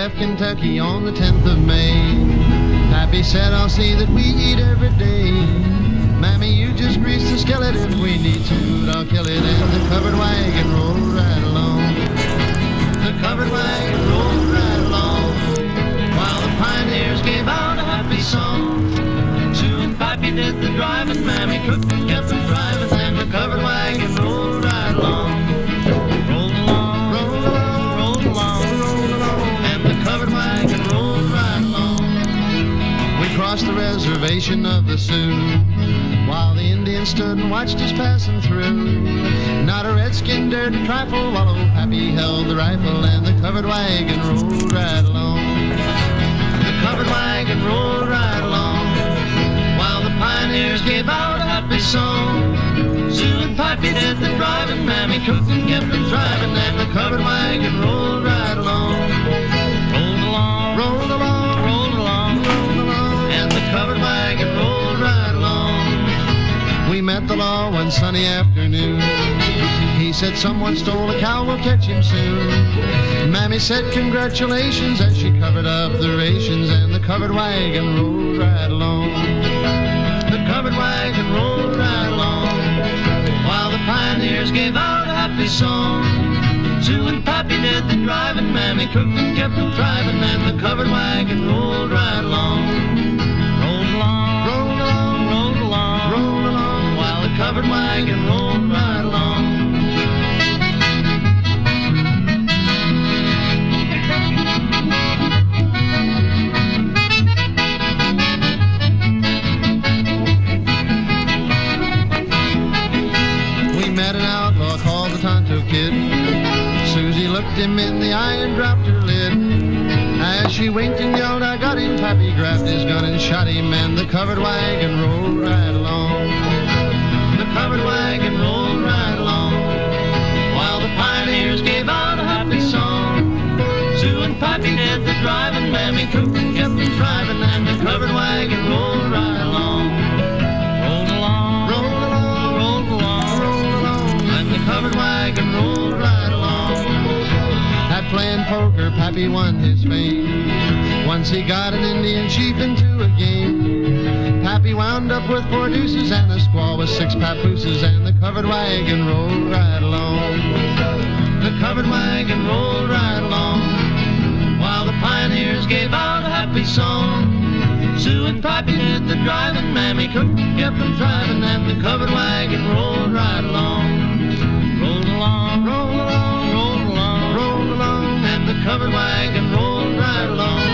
left Kentucky on the 10th of May. Pappy said, I'll see that we eat every day. Mammy, you just grease the skillet. If we need some food, I'll kill it. And the covered wagon rolled right along. The covered wagon rolled right along, while the pioneers gave out a happy song. Sue and Pappy did the driving, Mammy cooked and kept them driving, and the covered wagon rolled right along. Rolled along, rolled along, rolled along, rolled along, and the covered wagon rolled right along. We crossed the reservation of the Sioux, while the Indians stood and watched us passing through. Not a redskin dared to trifle, while old Pappy held the rifle, and the covered wagon rolled right along. The covered wagon rolled right along, while the pioneers gave out a happy song. Sue and Pappy did the driving, Mammy cooked and kept them driving, and the covered wagon rolled right along. Rolled along, rolled along, rolled along, rolled along, and the covered wagon rolled right along. We met the law one sunny afternoon. He said someone stole a cow, we'll catch him soon. Mammy said congratulations as she covered up the rations, and the covered wagon rolled right along. The covered wagon rolled right along, while the pioneers gave out a happy song. Sue and Pappy did the driving, Mammy cooked and kept them driving, and the covered wagon rolled right along. Rolled along, rolled along, rolled along, rolled along, while the covered wagon rolled right along. Met an outlaw called the Tonto Kid. Susie looked him in the eye and dropped her lid. As she winked and yelled, I got him, Pappy grabbed his gun and shot him, and the covered wagon rolled right along. The covered wagon rolled right along, while the pioneers gave out a happy song. Sue and Pappy did the driving, Mammy cooked and kept them driving, and the covered wagon rolled right along. Rolled along, rolled along, rolled along, rolled along, and the covered wagon rolled right along. At playing poker, Pappy won his fame. Once he got an Indian chief into a game. Pappy wound up with 4 deuces and a squaw with 6 papooses, and the covered wagon rolled right along. The covered wagon rolled right along, while the pioneers gave out a happy song. Sue and Pappy did the driving, Mammy cooked and kept them driving, and the covered wagon rolled right along. Rolled along, rolled along, rolled along, rolled along, and the covered wagon rolled right along.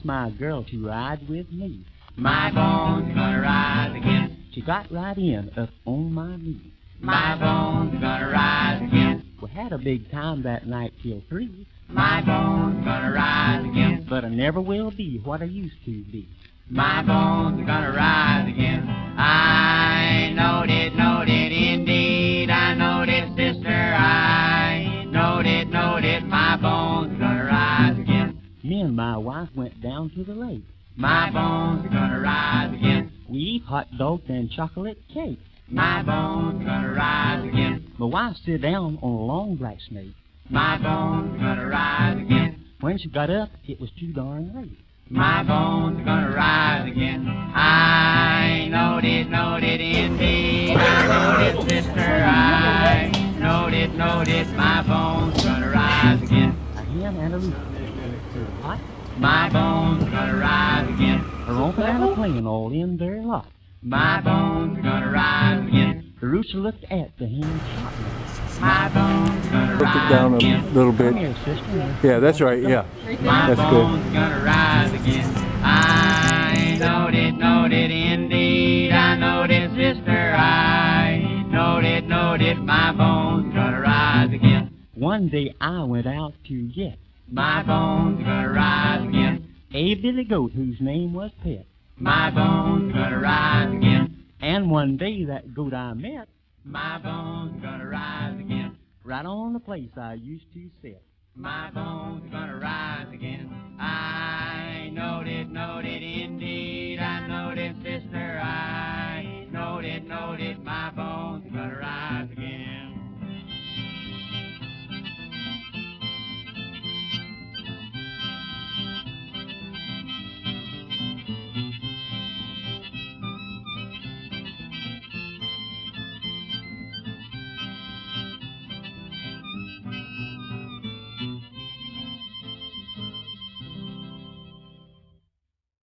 My girl to ride with me. My bones gonna rise again. She got right in up on my knee. My bones gonna rise again. We had a big time that night till 3. My bones gonna rise again. But I never will be what I used to be. My bones gonna rise again. I knowed it indeed. I knowed it, sister. I knowed it, my bones gonna rise again. Me and my wife went down to the lake. My bones gonna rise again. We eat hot dogs and chocolate cake. My bones gonna rise again. My wife sit down on a long black snake. My bones gonna rise again. When she got up, it was too darn late. My bones gonna rise again. I knowed it indeed. I knowed it, sister. I knowed it, my bones gonna rise again. A hen and a rooster. Hot. My bones gonna rise again. A romping and a playing all in their lot. My bones gonna rise again. The rooster looked at the hen sharply. My bones gonna Look it rise down again. a little bit. Come here, sister. Yeah, that's right, yeah. My That's bones good. gonna rise again. I knowed it indeed. I knowed it, sister. I knowed it, it, my bones are gonna rise again. One day I went out to get My bones are gonna rise again. a billy goat whose name was Pet. My bones are gonna rise again. And one day that goat I met My bones are gonna rise again. right on the place I used to sit. My bones are gonna rise again. I knowed it, indeed.